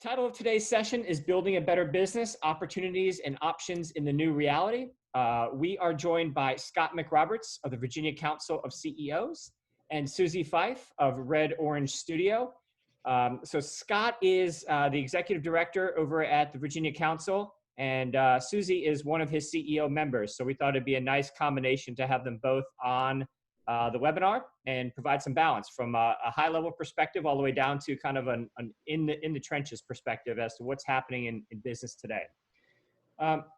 Title of today's session is Building a Better Business, Opportunities and Options in the New Reality. We are joined by Scot McRoberts of the Virginia Council of CEOs and Susie Fife of Red Orange Studio. So Scot is the executive director over at the Virginia Council, and Susie is one of his CEO members. So we thought it'd be a nice combination to have them both on the webinar and provide some balance from a high level perspective all the way down to kind of an in the trenches perspective as to what's happening in business today.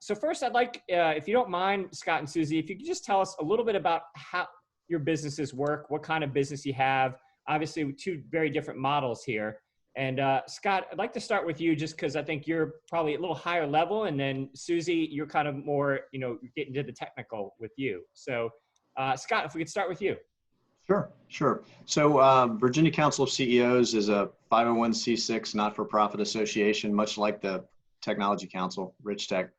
So first I'd like, if you don't mind, Scot and Susie, if you could just tell us a little bit about how your businesses work, what kind of business you have. Obviously with two very different models here. And Scot, I'd like to start with you just because I think you're probably a little higher level, and then Susie, you're kind of more, getting to the technical with you. So Scot, if we could start with you. Sure. So Virginia Council of CEOs is a 501c6 not-for-profit association, much like the Technology Council, Rich Tech,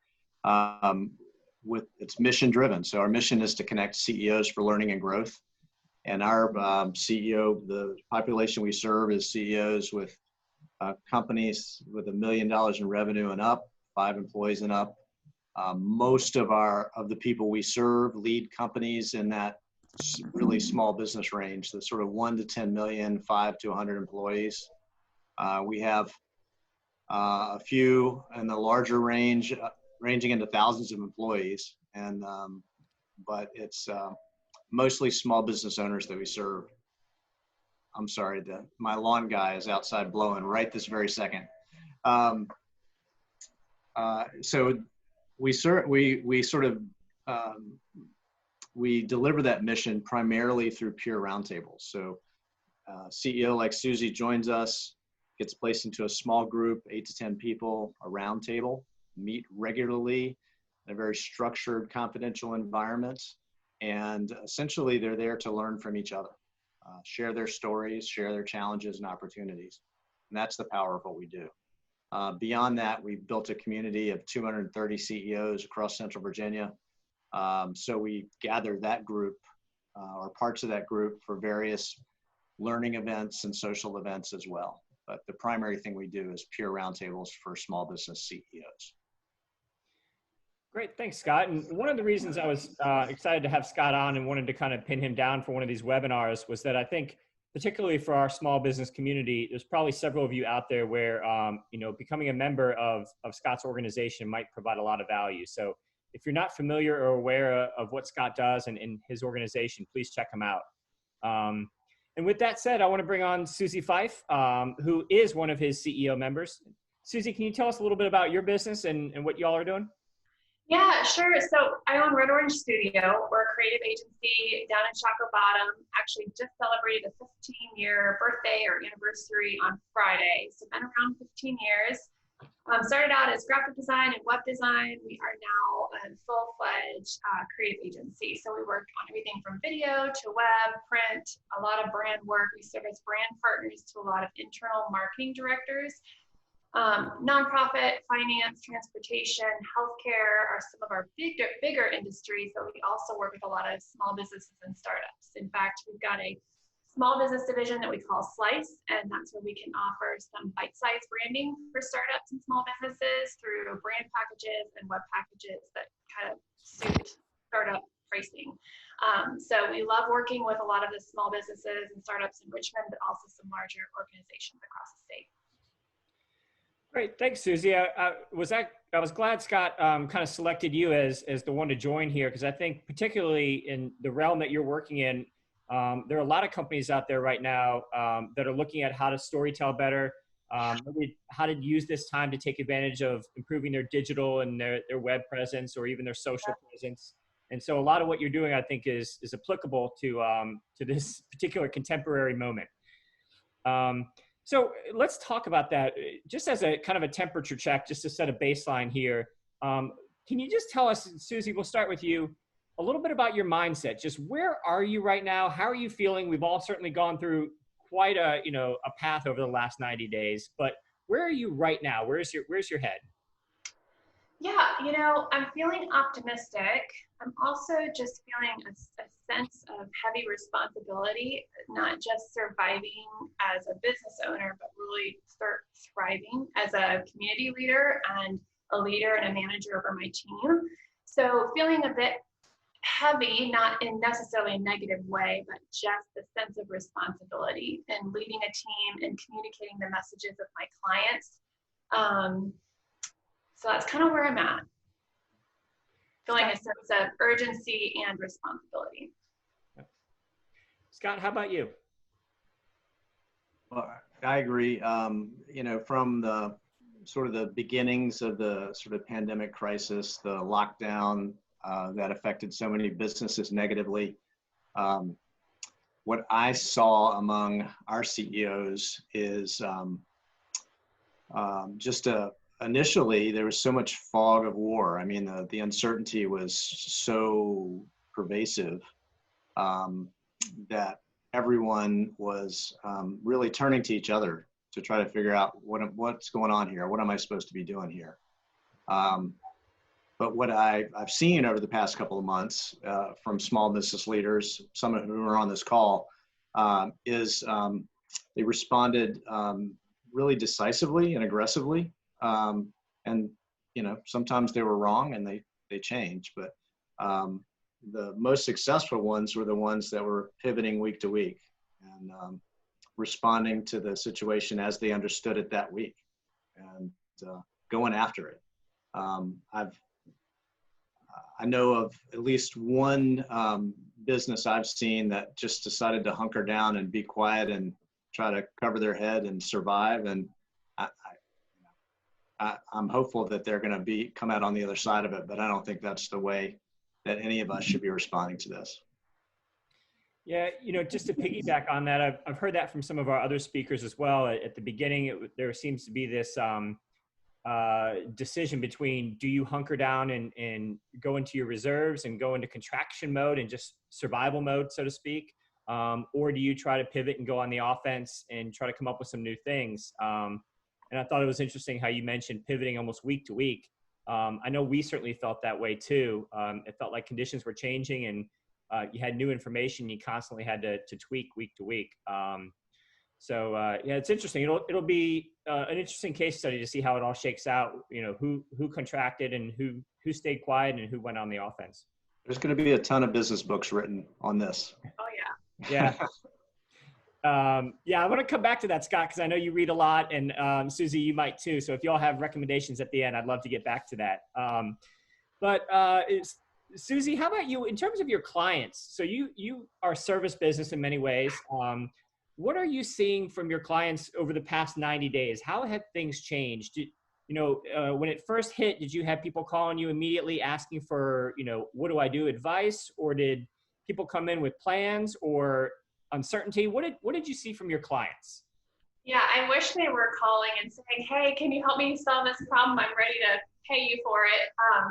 with its mission driven. So our mission is to connect CEOs for learning and growth. And our CEO, the population we serve is CEOs with companies with $1 million in revenue and up, 5 employees and up. Most of the people we serve lead companies in that really small business range, the sort of 1 to 10 million, 5 to 100 employees. We have a few in the larger range, ranging into thousands of employees, and but it's mostly small business owners that we serve. I'm sorry, my lawn guy is outside blowing right this very second. So we deliver that mission primarily through peer roundtables. So CEO like Susie joins us, gets placed into a small group, 8 to 10 people, a roundtable, meet regularly in a very structured, confidential environment. And essentially they're there to learn from each other, share their stories, share their challenges and opportunities. And that's the power of what we do. Beyond that, we've built a community of 230 CEOs across Central Virginia. So we gather that group or parts of that group for various learning events and social events as well. But the primary thing we do is peer roundtables for small business CEOs. Great, thanks, Scot. And one of the reasons I was excited to have Scot on and wanted to kind of pin him down for one of these webinars was that I think, particularly for our small business community, there's probably several of you out there where, becoming a member of Scot's organization might provide a lot of value. So if you're not familiar or aware of what Scot does and his organization, please check him out. And with that said, I want to bring on Susie Fife, who is one of his CEO members. Susie, can you tell us a little bit about your business and what y'all are doing? Yeah, sure. So I own Red Orange Studio. We're a creative agency down in Chaco Bottom. Actually just celebrated a 15-year birthday or anniversary on Friday. So been around 15 years. Started out as graphic design and web design. We are now a full-fledged creative agency. So we work on everything from video to web, print, a lot of brand work. We serve as brand partners to a lot of internal marketing directors. Nonprofit, finance, transportation, healthcare are some of our bigger industries, but we also work with a lot of small businesses and startups. In fact, we've got a small business division that we call Slice, and that's where we can offer some bite-sized branding for startups and small businesses through brand packages and web packages that kind of suit startup pricing. So we love working with a lot of the small businesses and startups in Richmond, but also some larger organizations across the state. Great, thanks, Susie. I was glad Scot kind of selected you as the one to join here, because I think particularly in the realm that you're working in, there are a lot of companies out there right now that are looking at how to storytell better, maybe how to use this time to take advantage of improving their digital and their web presence or even their social presence. And so a lot of what you're doing, I think, is applicable to this particular contemporary moment. So let's talk about that just as a kind of a temperature check, just to set a baseline here. Can you just tell us, Susie, we'll start with you, a little bit about your mindset. Just where are you right now? How are you feeling? We've all certainly gone through quite a path over the last 90 days, but where are you right now? Where's your head? Yeah, I'm feeling optimistic. I'm also just feeling a sense of heavy responsibility, not just surviving as a business owner, but really thriving as a community leader and a leader and a manager over my team. So feeling a bit heavy, not in necessarily a negative way, but just the sense of responsibility and leading a team and communicating the messages of my clients. So that's kind of where I'm at. Feeling a sense of urgency and responsibility. Scott, how about you? Well, I agree. From the sort of the beginnings of the sort of pandemic crisis, the lockdown that affected so many businesses negatively, what I saw among our CEOs is initially there was so much fog of war. I mean, the uncertainty was so pervasive that everyone was really turning to each other to try to figure out what's going on here. What am I supposed to be doing here? But what I've seen over the past couple of months from small business leaders, some of whom are on this call, is they responded really decisively and aggressively. And, sometimes they were wrong and they changed, but the most successful ones were the ones that were pivoting week to week and responding to the situation as they understood it that week and going after it. I know of at least one business I've seen that just decided to hunker down and be quiet and try to cover their head and survive. And I'm hopeful that they're going to come out on the other side of it, but I don't think that's the way that any of us should be responding to this. Yeah, just to piggyback on that, I've heard that from some of our other speakers as well. At the beginning, there seems to be this decision between, do you hunker down and go into your reserves and go into contraction mode and just survival mode, so to speak, or do you try to pivot and go on the offense and try to come up with some new things? And I thought it was interesting how you mentioned pivoting almost week to week. I know we certainly felt that way too. It felt like conditions were changing and you had new information. You constantly had to tweak week to week. So yeah, it's interesting. It'll be an interesting case study to see how it all shakes out. Who contracted and who stayed quiet and who went on the offense. There's going to be a ton of business books written on this. Oh yeah. Yeah. Yeah, I want to come back to that, Scott, because I know you read a lot, and Susie, you might too. So if you all have recommendations at the end, I'd love to get back to that. But Susie, how about you in terms of your clients? So you are a service business in many ways. What are you seeing from your clients over the past 90 days? How have things changed? When it first hit, did you have people calling you immediately asking for, what do I do advice, or did people come in with plans or uncertainty? What did you see from your clients? Yeah, I wish they were calling and saying, hey, can you help me solve this problem? I'm ready to pay you for it.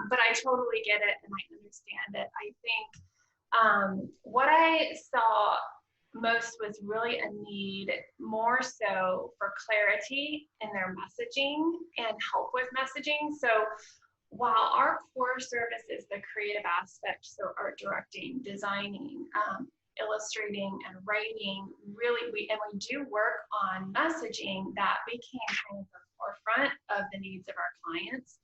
But I totally get it and I understand it. I think what I saw most was really a need more so for clarity in their messaging and help with messaging. So while our core service is the creative aspect, so art directing, designing, illustrating and writing, really we do work on messaging, that became kind of the forefront of the needs of our clients.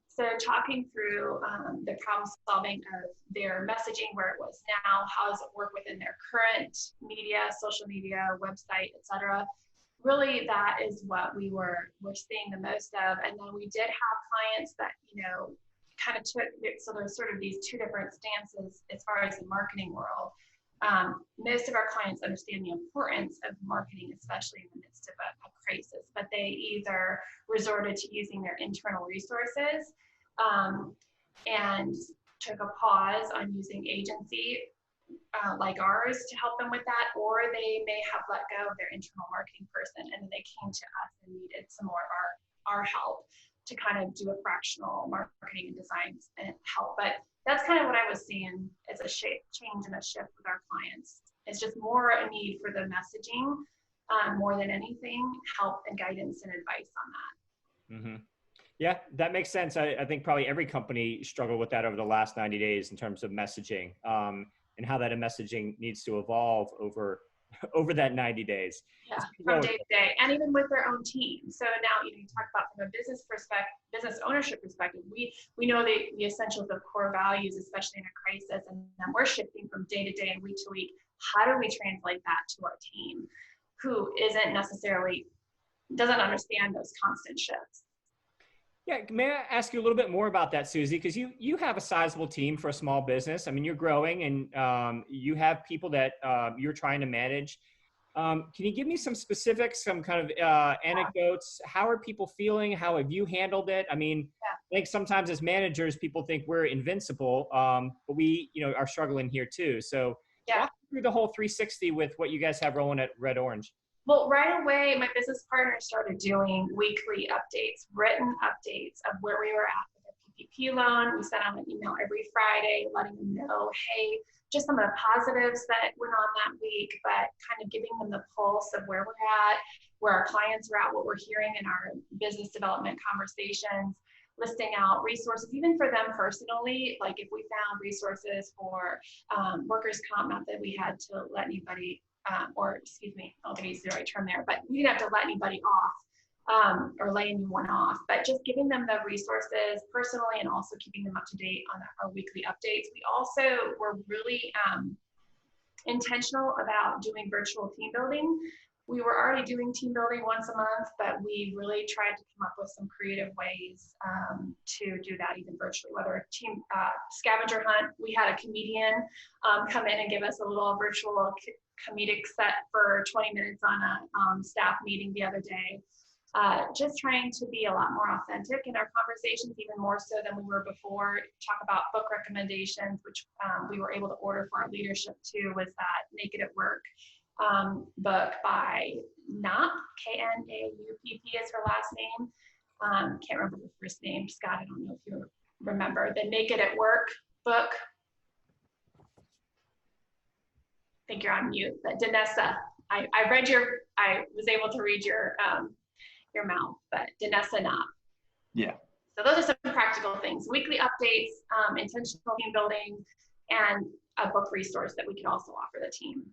So talking through the problem solving of their messaging, where it was now, how does it work within their current media, social media, website, etc. Really, that is what we were seeing the most of. And then we did have clients that, kind of took, so there's sort of these two different stances as far as the marketing world. Most of our clients understand the importance of marketing, especially in the midst of a crisis, but they either resorted to using their internal resources and took a pause on using agency like ours to help them with that, or they may have let go of their internal marketing person and then they came to us and needed some more of our help to kind of do a fractional marketing and design and help. But that's kind of what I was seeing as a change and a shift with our clients. It's just more a need for the messaging, more than anything, help and guidance and advice on that. Mm-hmm. Yeah, that makes sense. I think probably every company struggled with that over the last 90 days in terms of messaging, and how that messaging needs to evolve over over that 90 days. Yeah, Let's keep from going. day to day, and even with their own team. So now, you talk about from a business perspective, business ownership perspective, we know the essentials of core values, especially in a crisis, and then we're shifting from day to day and week to week. How do we translate that to our team, who doesn't understand those constant shifts? Yeah, may I ask you a little bit more about that, Susie? Because you have a sizable team for a small business. I mean, you're growing, and you have people that you're trying to manage. Can you give me some specifics, some kind of anecdotes? How are people feeling? How have you handled it? I mean, I think sometimes as managers, people think we're invincible, but we, are struggling here too. So walk through the whole 360 with what you guys have rolling at Red Orange. Well, right away, my business partner started doing weekly updates, written updates of where we were at with our PPP loan. We sent out an email every Friday letting them know, hey, just some of the positives that went on that week, but kind of giving them the pulse of where we're at, where our clients are at, what we're hearing in our business development conversations, listing out resources, even for them personally. Like if we found resources for workers' comp, not that we had to let anybody or excuse me, I don't think I used the right term there, but we didn't have to let anybody off or lay anyone off, but just giving them the resources personally and also keeping them up to date on our weekly updates. We also were really intentional about doing virtual team building. We were already doing team building once a month, but we really tried to come up with some creative ways to do that even virtually, whether a team scavenger hunt. We had a comedian come in and give us a little virtual comedic set for 20 minutes on a staff meeting the other day. Just trying to be a lot more authentic in our conversations, even more so than we were before. Talk about book recommendations, which we were able to order for our leadership too, was that Naked at Work book by Knaupp, K-N-A-U-P-P is her last name. Can't remember the first name. Scott, I don't know if you remember. The Naked at Work book. I think you're on mute, but Danessa, I was able to read your mouth, but Danessa Knaupp. Yeah. So those are some practical things: weekly updates, intentional team building, and a book resource that we could also offer the team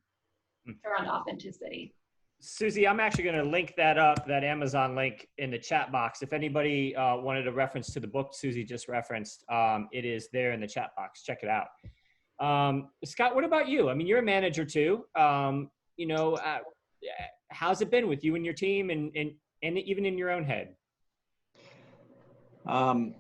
around authenticity. Susie, I'm actually going to link that Amazon link in the chat box. If anybody wanted a reference to the book Susie just referenced, it is there in the chat box. Check it out. Scott, what about you? I mean, you're a manager too. How's it been with you and your team, and even in your own head? I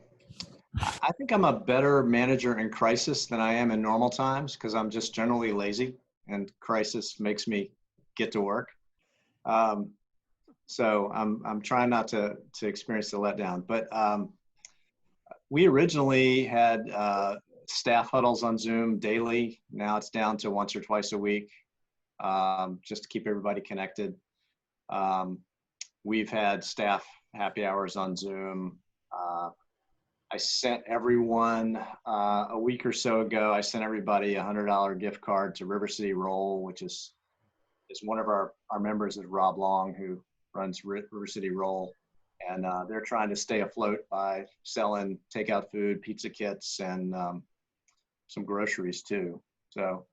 think I'm a better manager in crisis than I am in normal times, because I'm just generally lazy, and crisis makes me get to work. So I'm trying not to experience the letdown. But we originally had staff huddles on Zoom daily. Now it's down to once or twice a week, just to keep everybody connected. We've had staff happy hours on Zoom. I sent everyone a week or so ago, I sent everybody a $100 gift card to River City Roll, which is one of our members is Rob Long, who runs River City Roll. And they're trying to stay afloat by selling takeout food, pizza kits, and some groceries too. So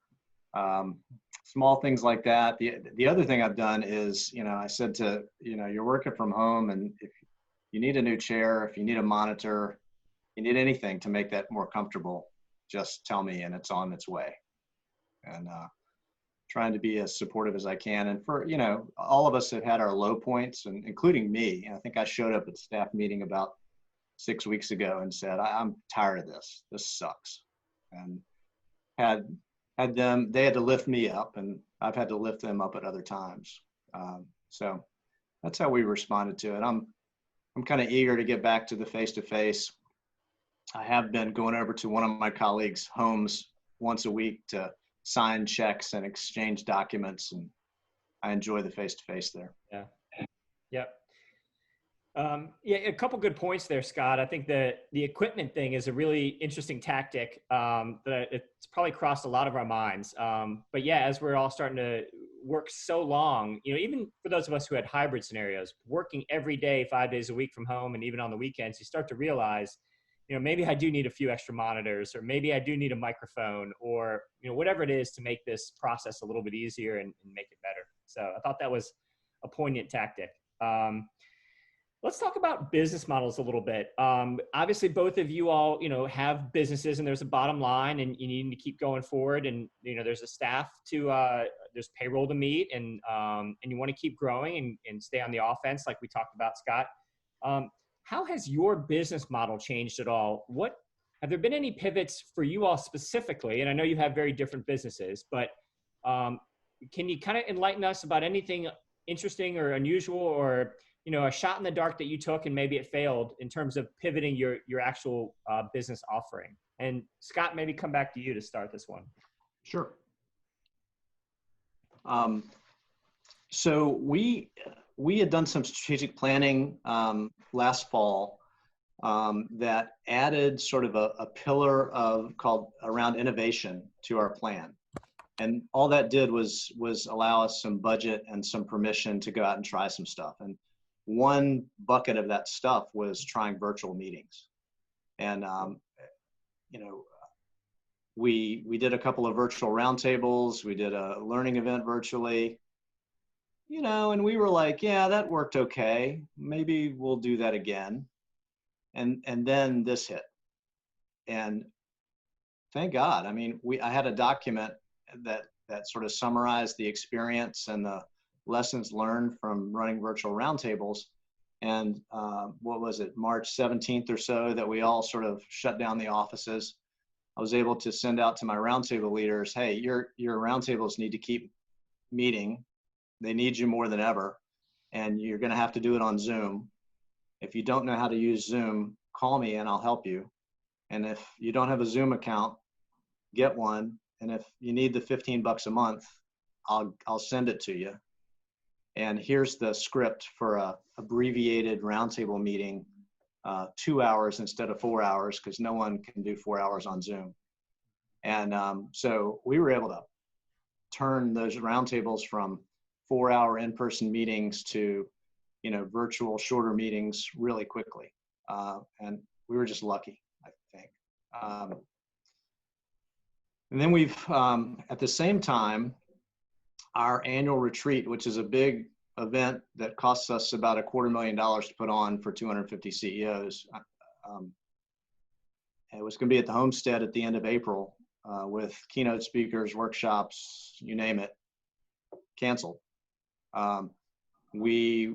small things like that. The other thing I've done is, I said to, you're working from home, and if you need a new chair, if you need a monitor, you need anything to make that more comfortable, just tell me and it's on its way. And trying to be as supportive as I can. And for, all of us have had our low points, and including me. And I think I showed up at the staff meeting about 6 weeks ago and said, I'm tired of this. This sucks. And had them, they had to lift me up, and I've had to lift them up at other times. So that's how we responded to it. I'm kind of eager to get back to the face-to-face. I have been going over to one of my colleagues' homes once a week to sign checks and exchange documents, and I enjoy the face-to-face there. Yeah. Yep. Yeah, a couple good points there, Scott. I think that the equipment thing is a really interesting tactic that it's probably crossed a lot of our minds. But yeah, as we're all starting to work so long, even for those of us who had hybrid scenarios, working every day, 5 days a week from home, and even on the weekends, you start to realize, maybe I do need a few extra monitors, or maybe I do need a microphone, or, whatever it is to make this process a little bit easier and make it better. So I thought that was a poignant tactic. Let's talk about business models a little bit. Obviously, both of you all, have businesses, and there's a bottom line, and you need to keep going forward. And there's a staff there's payroll to meet, and you want to keep growing and stay on the offense, like we talked about, Scott. How has your business model changed at all? Have there been any pivots for you all specifically? And I know you have very different businesses, but can you kind of enlighten us about anything interesting or unusual, or a shot in the dark that you took and maybe it failed in terms of pivoting your actual business offering? And Scott, maybe come back to you to start this one. Sure. So we had done some strategic planning last fall that added sort of a pillar called around innovation to our plan. And all that did was allow us some budget and some permission to go out and try some stuff. And one bucket of that stuff was trying virtual meetings. And, we did a couple of virtual roundtables. We did a learning event virtually, and we were like, yeah, that worked okay. Maybe we'll do that again. And then this hit. And thank God. I mean, I had a document that sort of summarized the experience and the lessons learned from running virtual roundtables. And what was it, March 17th or so, that we all sort of shut down the offices. I was able to send out to my roundtable leaders, hey, your roundtables need to keep meeting. They need you more than ever. And you're going to have to do it on Zoom. If you don't know how to use Zoom, call me and I'll help you. And if you don't have a Zoom account, get one. And if you need the $15 a month, I'll send it to you. And here's the script for a abbreviated roundtable meeting, 2 hours instead of 4 hours, because no one can do 4 hours on Zoom. And so we were able to turn those roundtables from 4-hour in-person meetings to, virtual shorter meetings really quickly. And we were just lucky, I think. And then we've, at the same time, our annual retreat, which is a big event that costs us about $250,000 to put on for 250 CEOs. It was going to be at the Homestead at the end of April with keynote speakers, workshops, you name it, canceled. We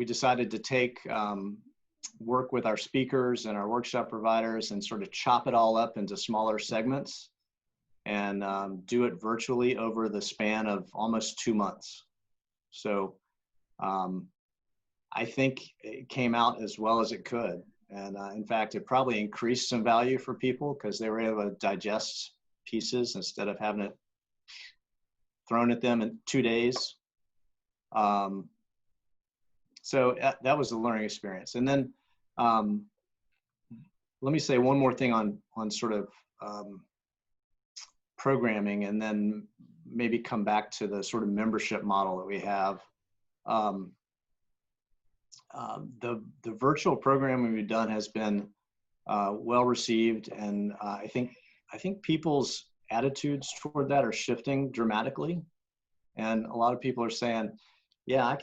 decided to take work with our speakers and our workshop providers and sort of chop it all up into smaller segments and do it virtually over the span of almost 2 months. So I think it came out as well as it could. And in fact, it probably increased some value for people because they were able to digest pieces instead of having it thrown at them in 2 days. So that was a learning experience. And then let me say one more thing on sort of programming, and then maybe come back to the sort of membership model that we have. The virtual programming we've done has been well received, and I think people's attitudes toward that are shifting dramatically. And a lot of people are saying, yeah,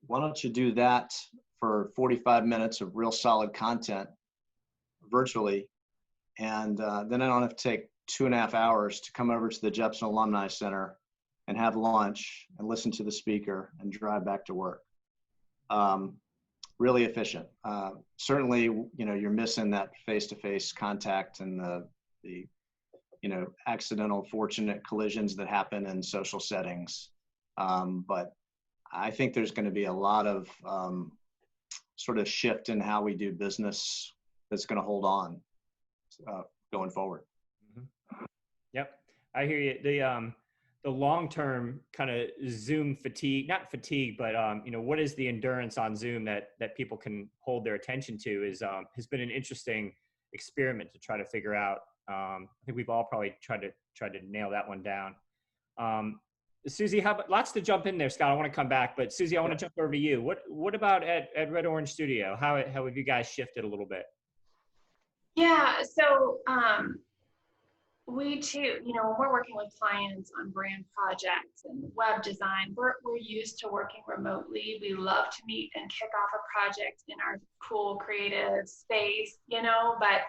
why don't you do that for 45 minutes of real solid content virtually, and then I don't have to take 2.5 hours to come over to the Jepson Alumni Center and have lunch and listen to the speaker and drive back to work. Really efficient. Certainly, you're missing that face-to-face contact and the accidental, fortunate collisions that happen in social settings. But I think there's going to be a lot of sort of shift in how we do business that's going to hold on going forward. Yep, I hear you. The long-term kind of Zoom fatigue, not fatigue, but what is the endurance on Zoom that people can hold their attention to has been an interesting experiment to try to figure out. I think we've all probably tried to nail that one down. Susie, how about, lots to jump in there, Scott. I want to come back, but Susie, I want to jump over to you. What about at Red Orange Studio? How have you guys shifted a little bit? Yeah, so we too, you know, when we're working with clients on brand projects and web design, we're used to working remotely. We love to meet and kick off a project in our cool creative space, you know, but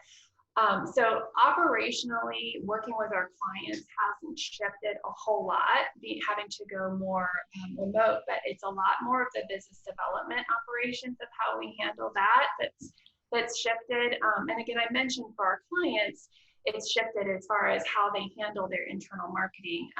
so operationally, working with our clients hasn't shifted a whole lot, having to go more remote, but it's a lot more of the business development operations of how we handle that's shifted. And again, I mentioned for our clients, it's shifted as far as how they handle their internal marketing.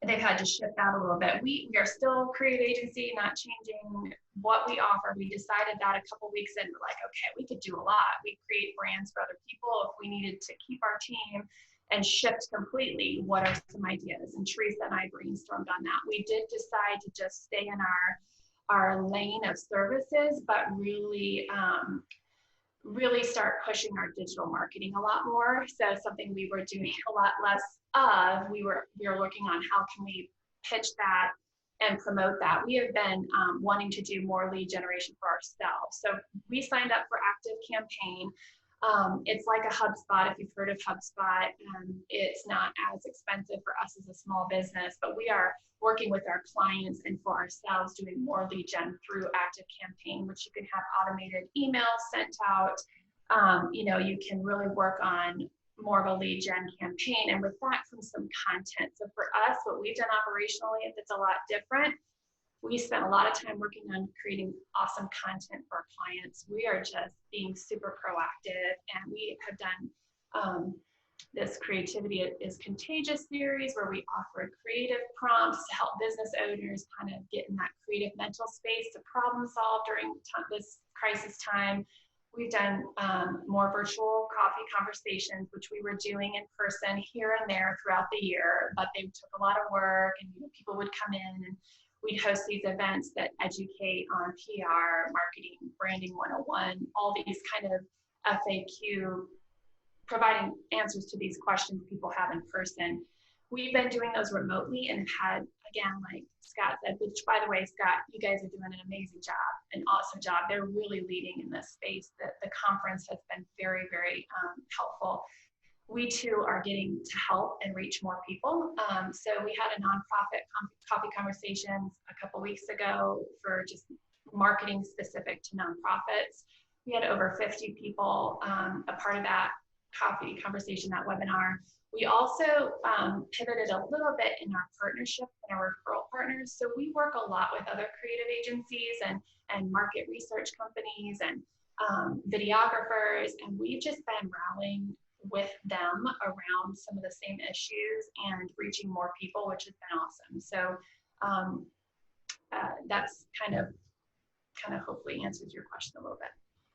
They've had to shift that a little bit. We are still a creative agency, not changing what we offer. We decided that a couple weeks in, we're like, okay, we could do a lot. We create brands for other people. If we needed to keep our team and shift completely, what are some ideas? And Teresa and I brainstormed on that. We did decide to just stay in our lane of services, but really start pushing our digital marketing a lot more. So something we were doing a lot less of, we were working on how can we pitch that and promote that. We have been wanting to do more lead generation for ourselves. So we signed up for Active Campaign. It's like a HubSpot, if you've heard of HubSpot. It's not as expensive for us as a small business, but we are working with our clients and for ourselves doing more lead gen through Active Campaign, which you can have automated emails sent out. You know, you can really work on more of a lead gen campaign, and with that comes some content. So for us, what we've done operationally, it's a lot different. We spent a lot of time working on creating awesome content for our clients. We are just being super proactive, and we have done this Creativity is Contagious series where we offer creative prompts to help business owners kind of get in that creative mental space to problem solve during this crisis time. We've done more virtual coffee conversations, which we were doing in person here and there throughout the year, but they took a lot of work, and people would come in and we'd host these events that educate on PR, marketing, branding 101, all these kind of FAQ, providing answers to these questions people have in person. We've been doing those remotely and had, again, like Scott said, which by the way, Scott, you guys are doing an amazing job, an awesome job. They're really leading in this space. The conference has been very, very helpful. We too are getting to help and reach more people. So we had a nonprofit coffee conversations a couple weeks ago for just marketing specific to nonprofits. We had over 50 people a part of that coffee conversation, that webinar. We also pivoted a little bit in our partnership and our referral partners. So we work a lot with other creative agencies and market research companies and videographers, and we've just been rallying with them around some of the same issues and reaching more people, which has been awesome. So that's kind of hopefully answers your question a little bit.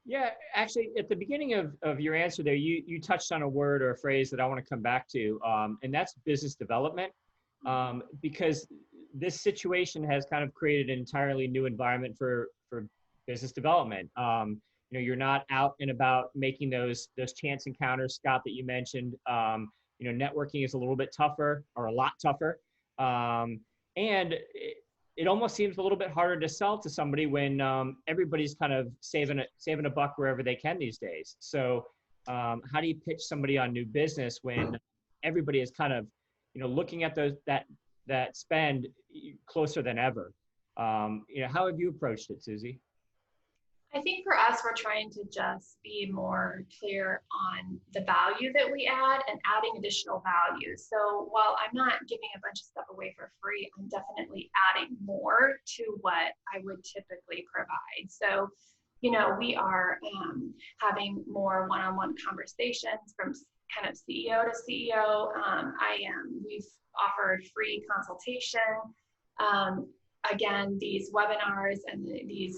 Yeah, actually, at the beginning of your answer there, you touched on a word or a phrase that I want to come back to, and that's business development, because this situation has kind of created an entirely new environment for business development. You know, you're not out and about making those chance encounters, Scott, that you mentioned. You know, networking is a little bit tougher, or a lot tougher, and it almost seems a little bit harder to sell to somebody when everybody's kind of saving a buck wherever they can these days. So how do you pitch somebody on new business when everybody is kind of, you know, looking at that spend closer than ever? You know, how have you approached it, Susie? I think for us, we're trying to just be more clear on the value that we add and adding additional value. So while I'm not giving a bunch of stuff away for free, I'm definitely adding more to what I would typically provide. So, you know, we are having more one-on-one conversations from kind of CEO to CEO. We've offered free consultation. Again, these webinars and these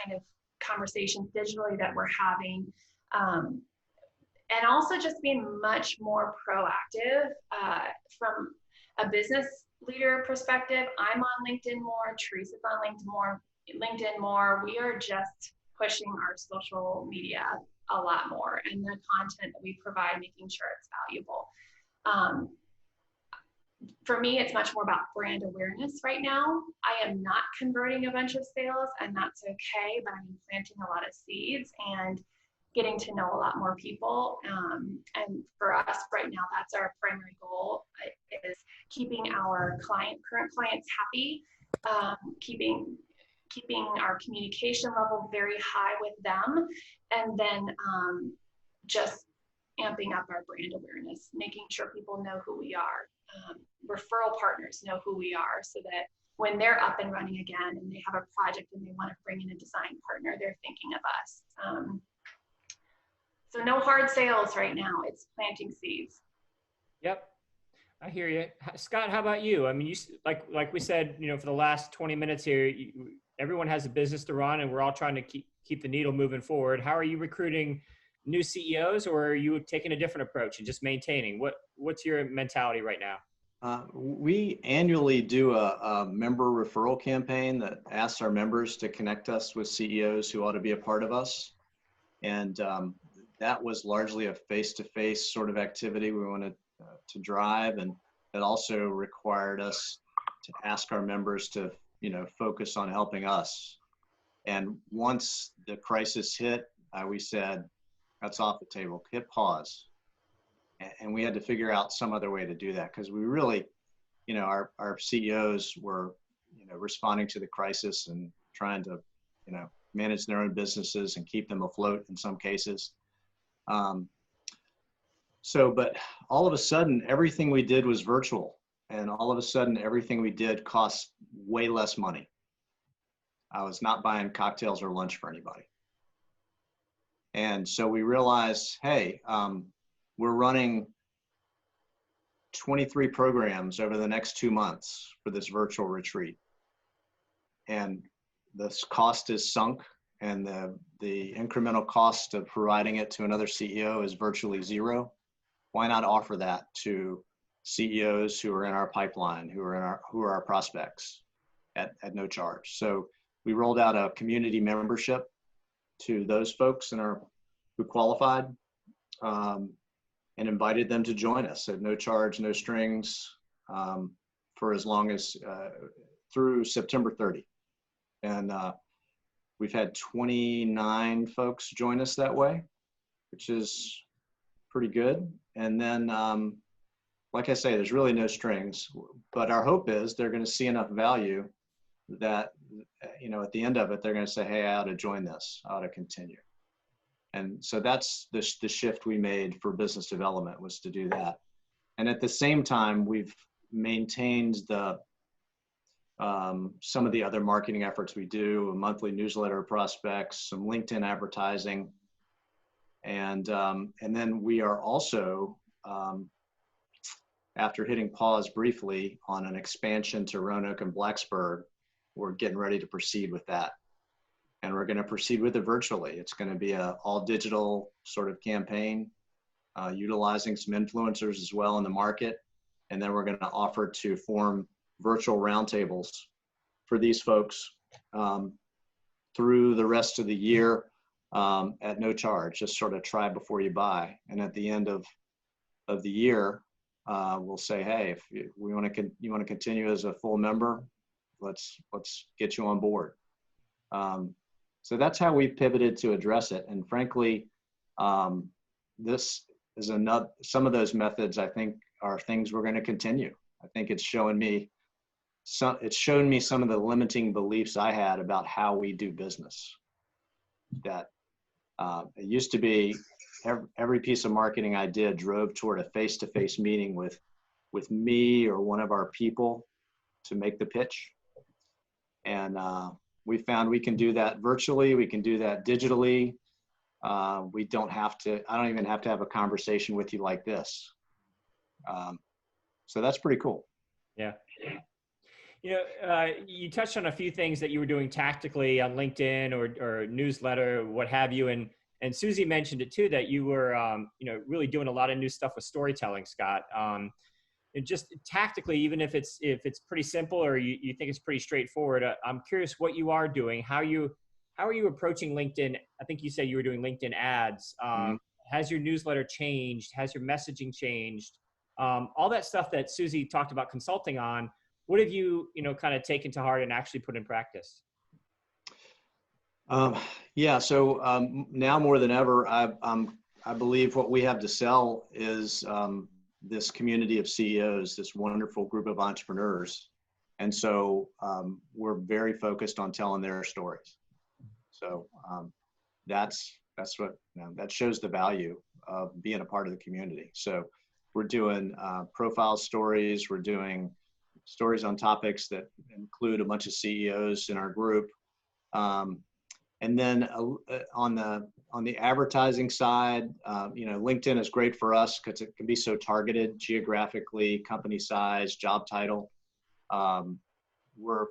kind of conversations digitally that we're having, and also just being much more proactive from a business leader perspective. I'm on LinkedIn more, Teresa's on LinkedIn more. We are just pushing our social media a lot more, and the content that we provide, making sure it's valuable. for me, it's much more about brand awareness right now. I am not converting a bunch of sales, and that's okay, but I'm planting a lot of seeds and getting to know a lot more people. And for us right now, that's our primary goal, is keeping our current clients happy, keeping our communication level very high with them, and then just amping up our brand awareness, making sure people know who we are. Referral partners know who we are, so that when they're up and running again and they have a project and they want to bring in a design partner, they're thinking of us. So no hard sales right now. It's planting seeds. Yep. I hear you. Scott, how about you? I mean, like we said, for the last 20 minutes here, everyone has a business to run and we're all trying to keep the needle moving forward. How are you recruiting new CEOs, or are you taking a different approach and just maintaining? What's your mentality right now? We annually do a member referral campaign that asks our members to connect us with CEOs who ought to be a part of us. And that was largely a face-to-face sort of activity we wanted to drive. And it also required us to ask our members to, focus on helping us. And once the crisis hit, we said, that's off the table, hit pause. And we had to figure out some other way to do that, because we really, our CEOs were, responding to the crisis and trying to, manage their own businesses and keep them afloat in some cases. But all of a sudden, everything we did was virtual, and all of a sudden, everything we did cost way less money. I was not buying cocktails or lunch for anybody. And so we realized, hey, we're running 23 programs over the next 2 months for this virtual retreat. And the cost is sunk, and the incremental cost of providing it to another CEO is virtually zero. Why not offer that to CEOs who are in our pipeline, who are our prospects at no charge? So we rolled out a community membership to those folks who qualified, and invited them to join us at no charge, no strings, for as long as through September 30. And we've had 29 folks join us that way, which is pretty good. And then, like I say, there's really no strings, but our hope is they're going to see enough value that, at the end of it, they're going to say, hey, I ought to join this, I ought to continue. And so that's the shift we made for business development, was to do that. And at the same time, we've maintained some of the other marketing efforts we do, a monthly newsletter of prospects, some LinkedIn advertising. And then we are also, after hitting pause briefly on an expansion to Roanoke and Blacksburg, we're getting ready to proceed with that. And we're going to proceed with it virtually. It's going to be an all digital sort of campaign, utilizing some influencers as well in the market. And then we're going to offer to form virtual roundtables for these folks through the rest of the year at no charge. Just sort of try before you buy. And at the end of the year, we'll say, hey, if you want to continue as a full member, let's get you on board. So that's how we pivoted to address it. And frankly, this is some of those methods, I think, are things we're going to continue. I think it's shown me some of the limiting beliefs I had about how we do business. That it used to be every piece of marketing I did drove toward a face-to-face meeting with me or one of our people to make the pitch. And we found we can do that virtually. We can do that digitally. I don't even have to have a conversation with you like this. So that's pretty cool. Yeah. You touched on a few things that you were doing tactically on LinkedIn or newsletter, what have you. And Susie mentioned it too, that you were, really doing a lot of new stuff with storytelling, Scott. And just tactically, even if it's pretty simple or you think it's pretty straightforward, I'm curious what you are doing. How are you approaching LinkedIn? I think you said you were doing LinkedIn ads. Has your newsletter changed? Has your messaging changed? All that stuff that Susie talked about consulting on, what have you, kind of taken to heart and actually put in practice? Yeah, so now more than ever, I believe what we have to sell is this community of CEOs, this wonderful group of entrepreneurs. And so we're very focused on telling their stories. So that's what, that shows the value of being a part of the community. So we're doing profile stories, we're doing stories on topics that include a bunch of CEOs in our group. And then on the advertising side, LinkedIn is great for us because it can be so targeted geographically, company size, job title. We're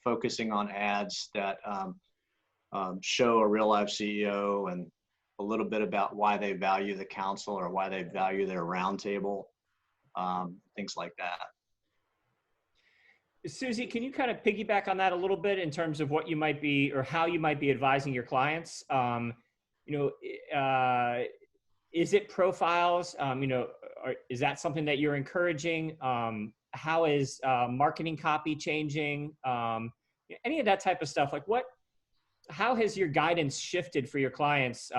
focusing on ads that show a real life CEO and a little bit about why they value the council or why they value their roundtable, things like that. Susie, can you kind of piggyback on that a little bit in terms of what you might be or how you might be advising your clients? Is it profiles? Is that something that you're encouraging? How is marketing copy changing? Any of that type of stuff? Like how has your guidance shifted for your clients,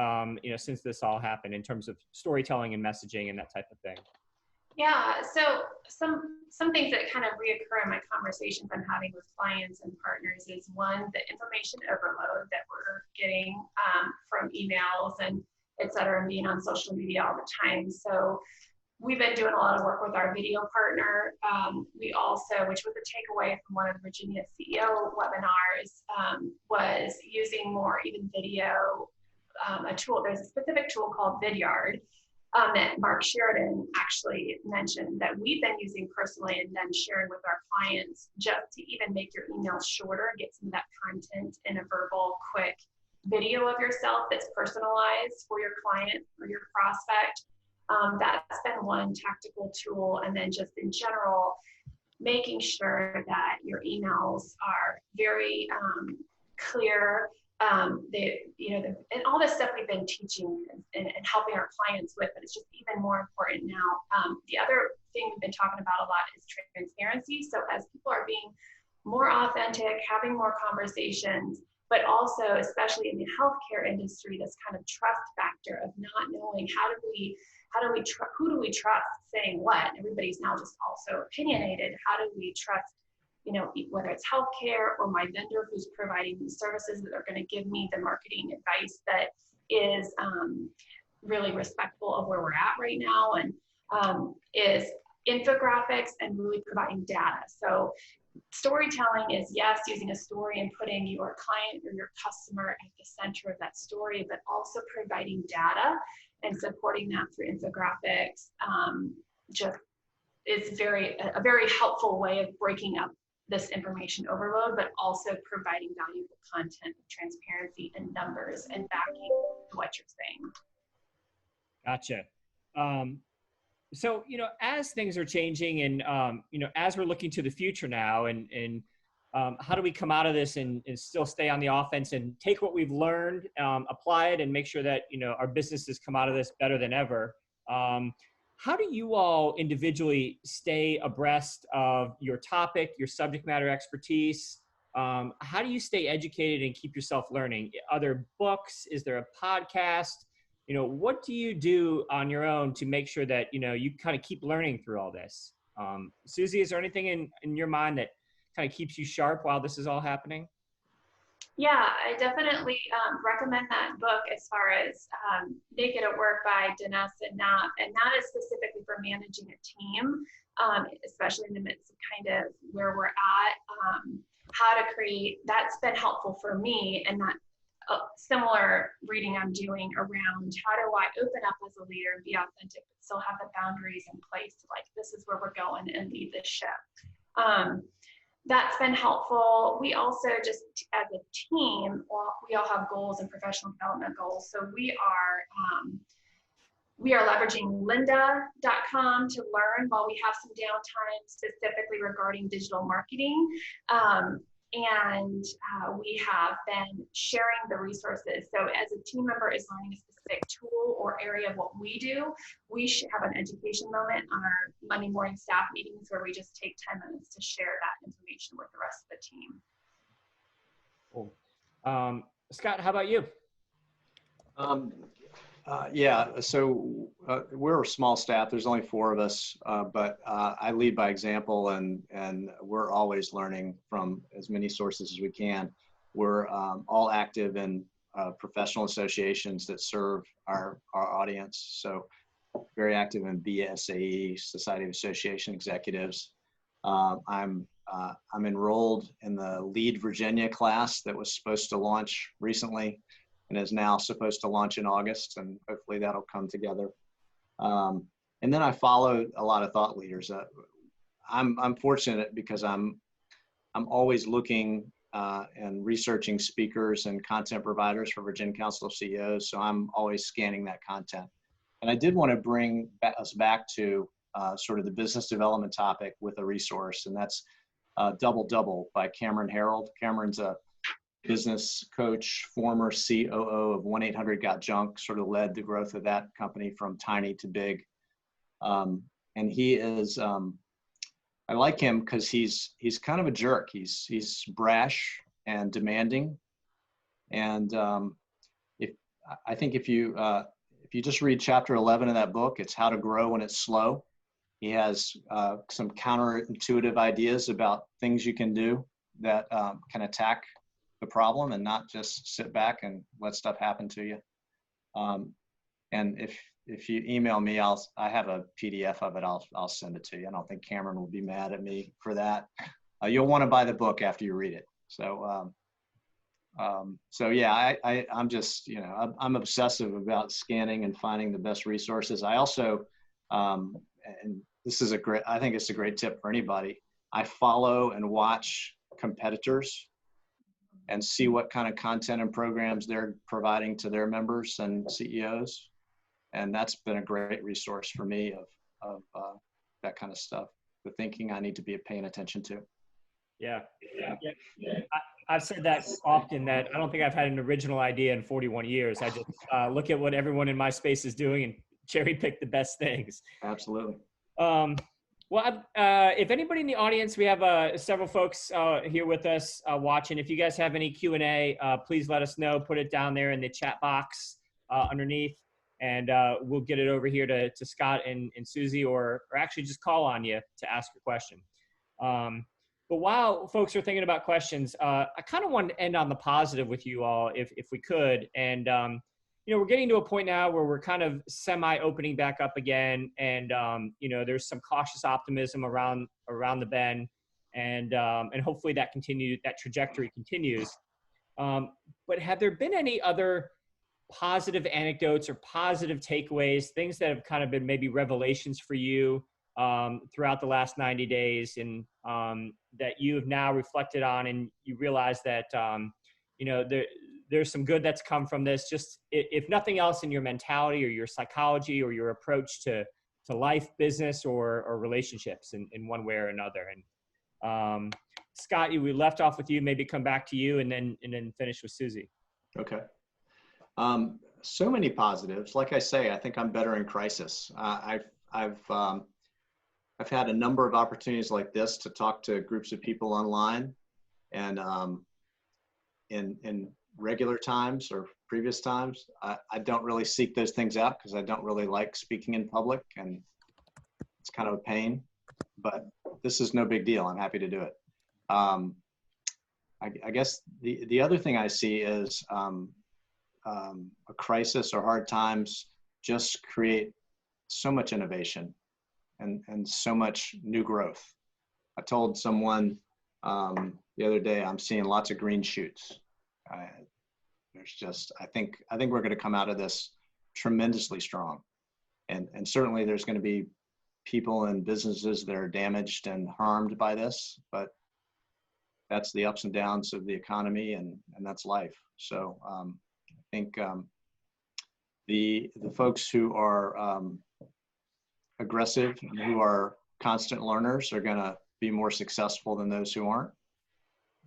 since this all happened in terms of storytelling and messaging and that type of thing? Yeah, so some things that kind of reoccur in my conversations I'm having with clients and partners is one, the information overload that we're getting from emails and et cetera, and being on social media all the time. So we've been doing a lot of work with our video partner. We also, which was a takeaway from one of the Virginia CEO webinars, was using more even video, a tool. There's a specific tool called Vidyard that Mark Sheridan actually mentioned that we've been using personally and then sharing with our clients just to even make your emails shorter, get some of that content in a verbal, quick video of yourself that's personalized for your client or your prospect. That's been one tactical tool. And then just in general, making sure that your emails are very clear. And all this stuff we've been teaching and helping our clients with, but it's just even more important now. The other thing we've been talking about a lot is transparency. So as people are being more authentic, having more conversations, but also, especially in the healthcare industry, this kind of trust factor of not knowing who do we trust saying what? Everybody's now just also opinionated. How do we trust, whether it's healthcare or my vendor who's providing these services that are going to give me the marketing advice that is really respectful of where we're at right now, and is infographics and really providing data. So storytelling is, yes, using a story and putting your client or your customer at the center of that story, but also providing data and supporting that through infographics. Just is a very helpful way of breaking up this information overload, but also providing valuable content, transparency, and numbers and backing what you're saying. Gotcha. So, as things are changing and, as we're looking to the future now and how do we come out of this and still stay on the offense and take what we've learned, apply it and make sure that, our businesses come out of this better than ever. How do you all individually stay abreast of your topic, your subject matter expertise? How do you stay educated and keep yourself learning? Are there books? Is there a podcast? What do you do on your own to make sure that, you kind of keep learning through all this? Susie, is there anything in your mind that kind of keeps you sharp while this is all happening? Yeah, I definitely recommend that book as far as Naked at Work by Dinesh and Knapp. And that is specifically for managing a team, especially in the midst of kind of where we're at, how to create. That's been helpful for me, and that similar reading I'm doing around how do I open up as a leader and be authentic, but still have the boundaries in place to this is where we're going and lead this ship. That's been helpful. We also just as a team, we all have goals and professional development goals. So we are leveraging lynda.com to learn while we have some downtime specifically regarding digital marketing. And we have been sharing the resources. So as a team member is learning a specific specific tool or area of what we do, we should have an education moment on our Monday morning staff meetings where we just take 10 minutes to share that information with the rest of the team. Cool. Scott, how about you? Yeah, so we're a small staff. There's only 4 of us, but I lead by example, and we're always learning from as many sources as we can. We're all active in professional associations that serve our audience. So very active in BSAE, Society of Association Executives. I'm enrolled in the Lead Virginia class that was supposed to launch recently and is now supposed to launch in August, and hopefully that'll come together. And then I follow a lot of thought leaders. I'm fortunate because I'm always looking and researching speakers and content providers for Virginia Council of CEOs, so I'm always scanning that content. And I did want to bring us back to sort of the business development topic with a resource, and that's Double Double by Cameron Harold. Cameron's a business coach, former COO of 1-800-GOT-JUNK, sort of led the growth of that company from tiny to big. And he is, I like him because he's kind of a jerk. He's brash and demanding. And I think if you just read chapter 11 of that book, it's How to Grow When It's Slow. He has some counterintuitive ideas about things you can do that can attack the problem and not just sit back and let stuff happen to you. And if you email me, I have a PDF of it. I'll send it to you. I don't think Cameron will be mad at me for that. You'll want to buy the book after you read it. So yeah, I'm just, I'm obsessive about scanning and finding the best resources. I also, and this is I think it's a great tip for anybody. I follow and watch competitors and see what kind of content and programs they're providing to their members and CEOs. And that's been a great resource for me of that kind of stuff, the thinking I need to be paying attention to. Yeah. I've said that often, that I don't think I've had an original idea in 41 years. I just look at what everyone in my space is doing and cherry pick the best things. Absolutely. Well, if anybody in the audience, we have several folks here with us watching. If you guys have any Q&A, please let us know. Put it down there in the chat box underneath, and we'll get it over here to Scott and Susie, or actually just call on you to ask a question. But while folks are thinking about questions, I kind of wanted to end on the positive with you all, if we could. And we're getting to a point now where we're kind of semi-opening back up again, and there's some cautious optimism around the bend, and hopefully that trajectory continues. But have there been any other positive anecdotes or positive takeaways, things that have kind of been maybe revelations for you throughout the last 90 days, and that you have now reflected on, and you realize that there's some good that's come from this, just if nothing else, in your mentality or your psychology or your approach to life, business, or relationships in one way or another. And Scott, we left off with you, maybe come back to you, and then finish with Susie. Okay. So many positives. Like I say, I think I'm better in crisis. I've had a number of opportunities like this to talk to groups of people online, and in regular times or previous times, I don't really seek those things out because I don't really like speaking in public, and it's kind of a pain, but this is no big deal. I'm happy to do it. I guess the other thing I see is a crisis or hard times just create so much innovation and so much new growth. I told someone the other day, I'm seeing lots of green shoots. There's just, I think we're going to come out of this tremendously strong, and certainly there's going to be people and businesses that are damaged and harmed by this, but that's the ups and downs of the economy, and that's life. So I think the folks who are aggressive and who are constant learners are going to be more successful than those who aren't.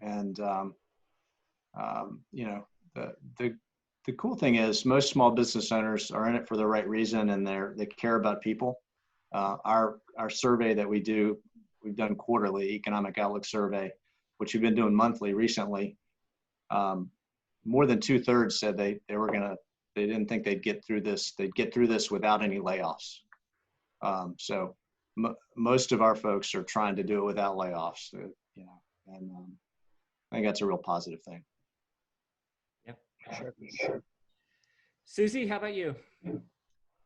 And the cool thing is most small business owners are in it for the right reason, and they care about people. Our survey that we've done quarterly, economic outlook survey, which we've been doing monthly recently. More than 2/3 said they didn't think they'd get through this. They'd get through this without any layoffs. So most of our folks are trying to do it without layoffs, you know, and I think that's a real positive thing. Yep, sure. Susie, how about you?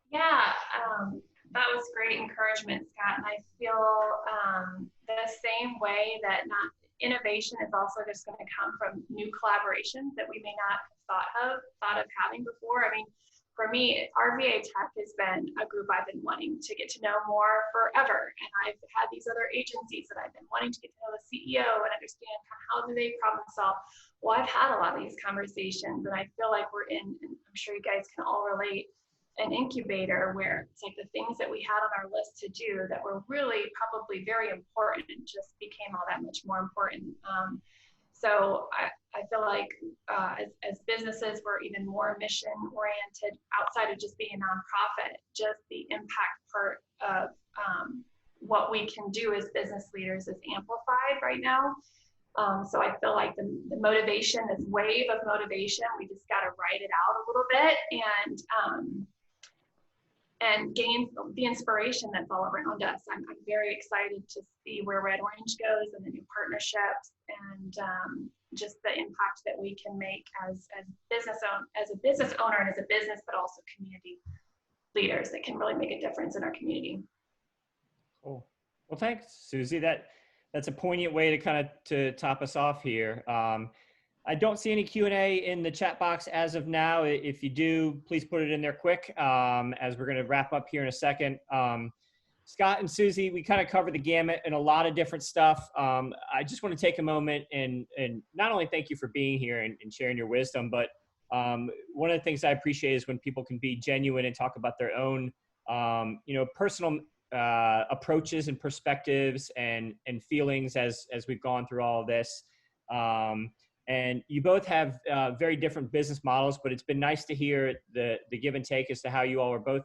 Yeah, that was great encouragement, Scott. And I feel the same way that innovation is also just going to come from new collaborations that we may not have thought of having before. I mean, for me, RVATECH has been a group I've been wanting to get to know more forever. And I've had these other agencies that I've been wanting to get to know the CEO and understand kind of how do they problem solve. Well, I've had a lot of these conversations, and I feel like we're in, and I'm sure you guys can all relate, an incubator where it's like the things that we had on our list to do that were really probably very important just became all that much more important. So I feel like as businesses, we're even more mission oriented outside of just being a nonprofit. Just the impact part of what we can do as business leaders is amplified right now. So I feel like the motivation, this wave of motivation, we just got to ride it out a little bit and gain the inspiration that's all around us. I'm very excited to see where Red Orange goes and the new partnerships and just the impact that we can make as a business owner and as a business, but also community leaders that can really make a difference in our community. Cool. Well, thanks, Susie. That's a poignant way to kind of to top us off here. I don't see any Q&A in the chat box as of now. If you do, please put it in there quick as we're going to wrap up here in a second. Scott and Susie, we kind of covered the gamut and a lot of different stuff. I just want to take a moment and not only thank you for being here and sharing your wisdom, but one of the things I appreciate is when people can be genuine and talk about their own, personal approaches and perspectives and feelings as we've gone through all of this. And you both have very different business models, but it's been nice to hear the give and take as to how you all are both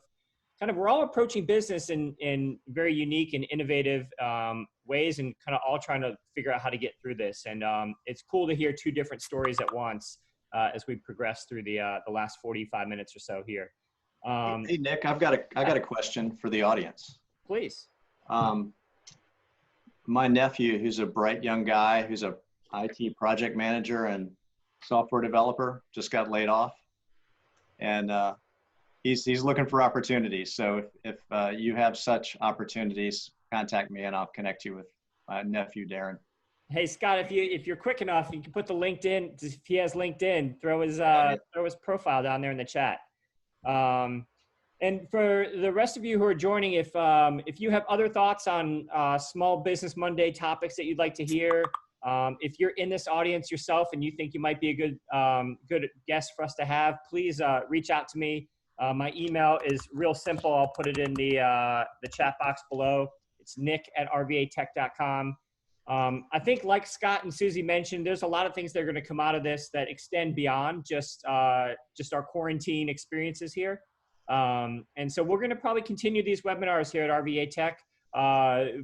we're all approaching business in very unique and innovative ways and kind of all trying to figure out how to get through this. And it's cool to hear two different stories at once as we progress through the last 45 minutes or so here. Hey, Nick, I've got a question for the audience. Please. My nephew, who's a bright young guy, who's a IT project manager and software developer, just got laid off, and he's looking for opportunities. So if you have such opportunities, contact me and I'll connect you with my nephew Darren. Hey Scott, if you're quick enough, you can put the LinkedIn. If he has LinkedIn, throw his profile down there in the chat. And for the rest of you who are joining, if you have other thoughts on Small Business Monday topics that you'd like to hear. If you're in this audience yourself and you think you might be a good guest for us to have, please reach out to me. My email is real simple. I'll put it in the chat box below. It's nick@rvatech.com. I think like Scott and Susie mentioned, there's a lot of things that are going to come out of this that extend beyond just our quarantine experiences here. And so we're going to probably continue these webinars here at RVATech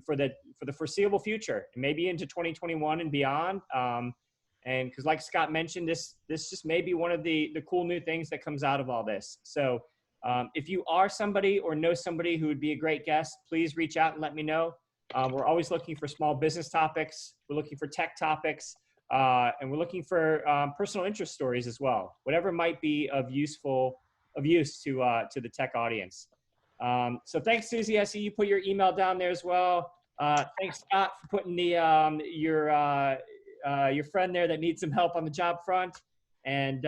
for the foreseeable future, maybe into 2021 and beyond. And because like Scott mentioned, this just may be one of the cool new things that comes out of all this. So if you are somebody or know somebody who would be a great guest, please reach out and let me know. We're always looking for small business topics. We're looking for tech topics, and we're looking for personal interest stories as well. Whatever might be of use to the tech audience. So thanks, Susie. I see you put your email down there as well. Thanks, Scott, for putting your friend there that needs some help on the job front. And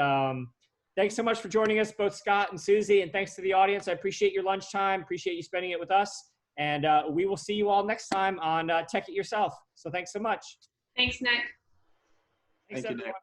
thanks so much for joining us, both Scott and Susie. And thanks to the audience. I appreciate your lunchtime. Appreciate you spending it with us. And we will see you all next time on Tech It Yourself. So thanks so much. Thanks, Nick. Thank you, Nick.